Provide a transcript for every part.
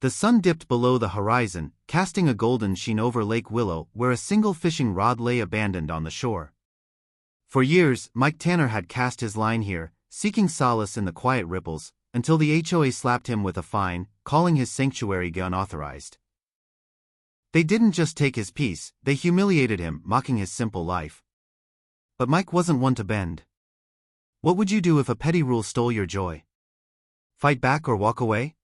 The sun dipped below the horizon, casting a golden sheen over Lake Willow, where a single fishing rod lay abandoned on the shore. For years, Mike Tanner had cast his line here, seeking solace in the quiet ripples, until the HOA slapped him with a fine, calling his sanctuary unauthorized. They didn't just take his peace, they humiliated him, mocking his simple life. But Mike wasn't one to bend. What would you do if a petty rule stole your joy? Fight back or walk away?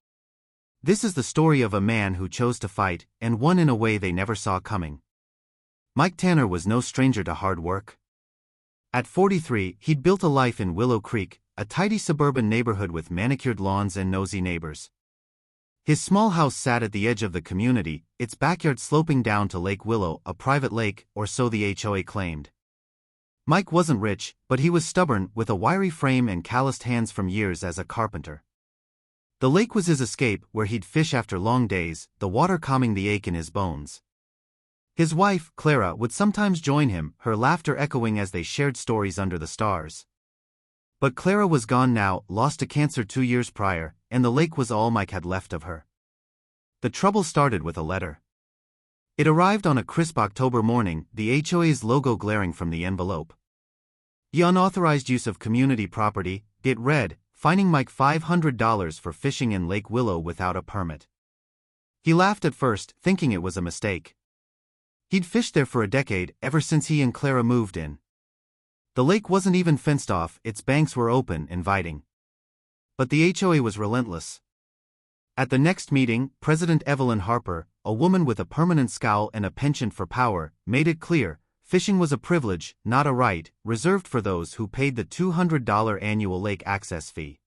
This is the story of a man who chose to fight, and won in a way they never saw coming. Mike Tanner was no stranger to hard work. At 43, he'd built a life in Willow Creek, a tidy suburban neighborhood with manicured lawns and nosy neighbors. His small house sat at the edge of the community, its backyard sloping down to Lake Willow, a private lake, or so the HOA claimed. Mike wasn't rich, but he was stubborn, with a wiry frame and calloused hands from years as a carpenter. The lake was his escape, where he'd fish after long days, the water calming the ache in his bones. His wife, Clara, would sometimes join him, her laughter echoing as they shared stories under the stars. But Clara was gone now, lost to cancer 2 years prior, and the lake was all Mike had left of her. The trouble started with a letter. It arrived on a crisp October morning, the HOA's logo glaring from the envelope. The unauthorized use of community property, it read, fining Mike $500 for fishing in Lake Willow without a permit. He laughed at first, thinking it was a mistake. He'd fished there for a decade, ever since he and Clara moved in. The lake wasn't even fenced off, its banks were open, inviting. But the HOA was relentless. At the next meeting, President Evelyn Harper, a woman with a permanent scowl and a penchant for power, made it clear, fishing was a privilege, not a right, reserved for those who paid the $200 annual lake access fee.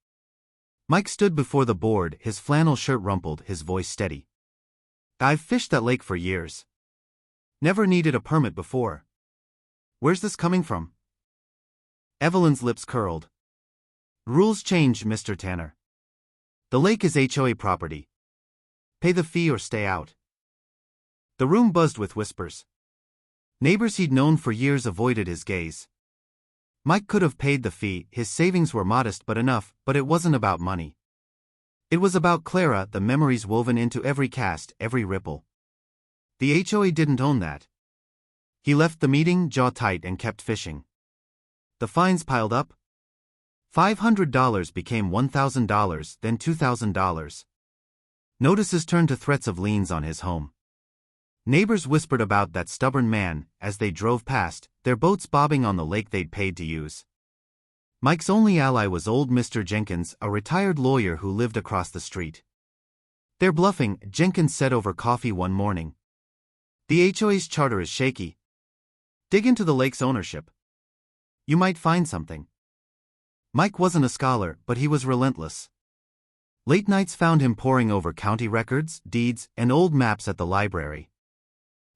Mike stood before the board, his flannel shirt rumpled, his voice steady. "I've fished that lake for years. Never needed a permit before. Where's this coming from?" Evelyn's lips curled. "Rules change, Mr. Tanner. The lake is HOA property. Pay the fee or stay out." The room buzzed with whispers. Neighbors he'd known for years avoided his gaze. Mike could have paid the fee, his savings were modest but enough, but it wasn't about money. It was about Clara, the memories woven into every cast, every ripple. The HOA didn't own that. He left the meeting, jaw tight, and kept fishing. The fines piled up. $500 became $1,000, then $2,000. Notices turned to threats of liens on his home. Neighbors whispered about that stubborn man, as they drove past, their boats bobbing on the lake they'd paid to use. Mike's only ally was old Mr. Jenkins, a retired lawyer who lived across the street. "They're bluffing," Jenkins said over coffee one morning. "The HOA's charter is shaky. Dig into the lake's ownership. You might find something." Mike wasn't a scholar, but he was relentless. Late nights found him poring over county records, deeds, and old maps at the library.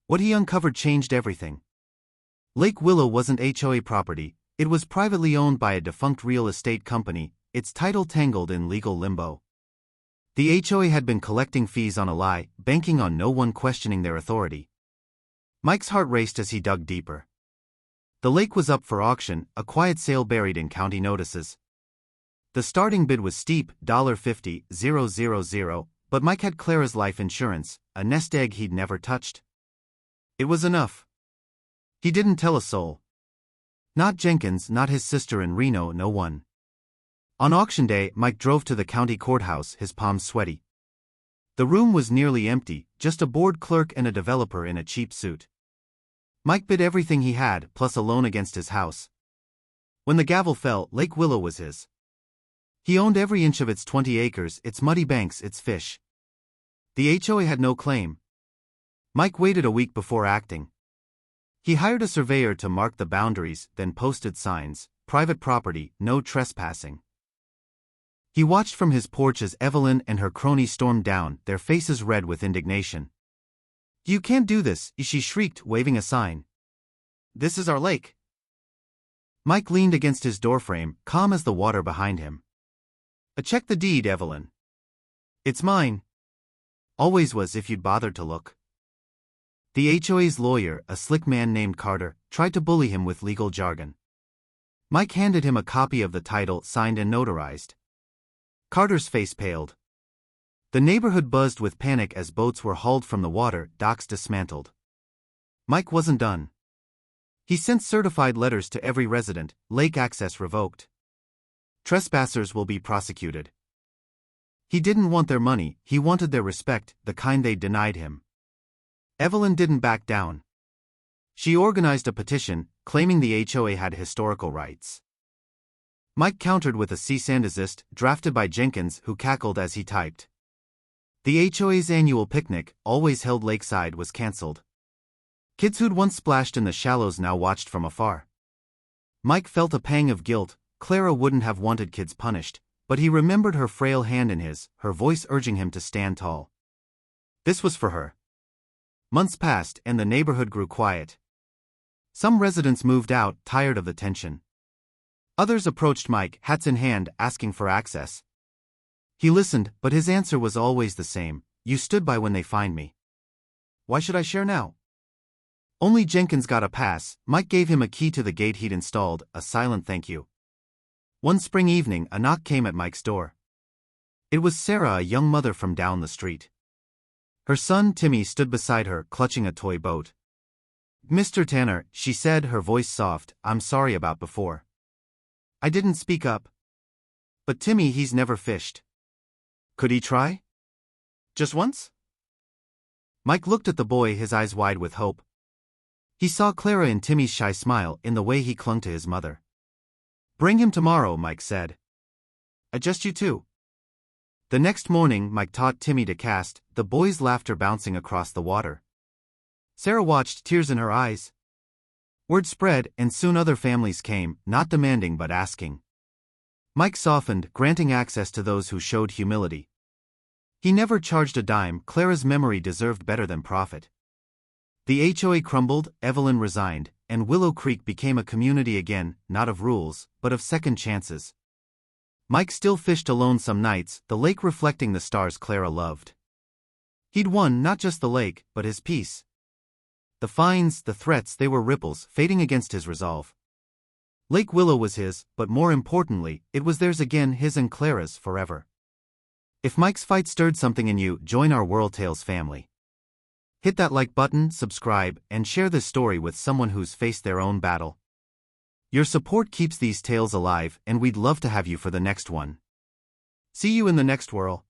What he uncovered changed everything. Lake Willow wasn't HOA property, it was privately owned by a defunct real estate company, its title tangled in legal limbo. The HOA had been collecting fees on a lie, banking on no one questioning their authority. Mike's heart raced as he dug deeper. The lake was up for auction, a quiet sale buried in county notices. The starting bid was steep, $50,000, but Mike had Clara's life insurance, a nest egg he'd never touched. It was enough. He didn't tell a soul. Not Jenkins, not his sister in Reno, no one. On auction day, Mike drove to the county courthouse, his palms sweaty. The room was nearly empty, just a bored clerk and a developer in a cheap suit. Mike bid everything he had, plus a loan against his house. When the gavel fell, Lake Willow was his. He owned every inch of its 20 acres, its muddy banks, its fish. The HOA had no claim. Mike waited a week before acting. He hired a surveyor to mark the boundaries, then posted signs, "Private property, no trespassing." He watched from his porch as Evelyn and her crony stormed down, their faces red with indignation. "You can't do this," she shrieked, waving a sign. "This is our lake." Mike leaned against his doorframe, calm as the water behind him. "Check the deed, Evelyn." "It's mine." "Always was if you'd bothered to look." The HOA's lawyer, a slick man named Carter, tried to bully him with legal jargon. Mike handed him a copy of the title, signed and notarized. Carter's face paled. The neighborhood buzzed with panic as boats were hauled from the water, docks dismantled. Mike wasn't done. He sent certified letters to every resident, lake access revoked. Trespassers will be prosecuted. He didn't want their money, he wanted their respect, the kind they denied him. Evelyn didn't back down. She organized a petition, claiming the HOA had historical rights. Mike countered with a cease and desist, drafted by Jenkins, who cackled as he typed. The HOA's annual picnic, always held lakeside, was cancelled. Kids who'd once splashed in the shallows now watched from afar. Mike felt a pang of guilt. Clara wouldn't have wanted kids punished, but he remembered her frail hand in his, her voice urging him to stand tall. This was for her. Months passed and the neighborhood grew quiet. Some residents moved out, tired of the tension. Others approached Mike, hats in hand, asking for access. He listened, but his answer was always the same: you stood by when they fined me. Why should I share now? Only Jenkins got a pass. Mike gave him a key to the gate he'd installed, a silent thank you. One spring evening, a knock came at Mike's door. It was Sarah, a young mother from down the street. Her son, Timmy, stood beside her, clutching a toy boat. Mr. Tanner, she said, her voice soft, I'm sorry about before. I didn't speak up. But Timmy, he's never fished. Could he try? Just once? Mike looked at the boy, his eyes wide with hope. He saw Clara in Timmy's shy smile, in the way he clung to his mother. Bring him tomorrow, Mike said. Just you two. The next morning, Mike taught Timmy to cast, the boy's laughter bouncing across the water. Sarah watched, tears in her eyes. Word spread, and soon other families came, not demanding but asking. Mike softened, granting access to those who showed humility. He never charged a dime. Clara's memory deserved better than profit. The HOA crumbled, Evelyn resigned, and Willow Creek became a community again, not of rules, but of second chances. Mike still fished alone some nights, the lake reflecting the stars Clara loved. He'd won not just the lake, but his peace. The fines, the threats, they were ripples, fading against his resolve. Lake Willow was his, but more importantly, it was theirs again, his and Clara's, forever. If Mike's fight stirred something in you, join our World Tales family. Hit that like button, subscribe, and share this story with someone who's faced their own battle. Your support keeps these tales alive, and we'd love to have you for the next one. See you in the next whirl.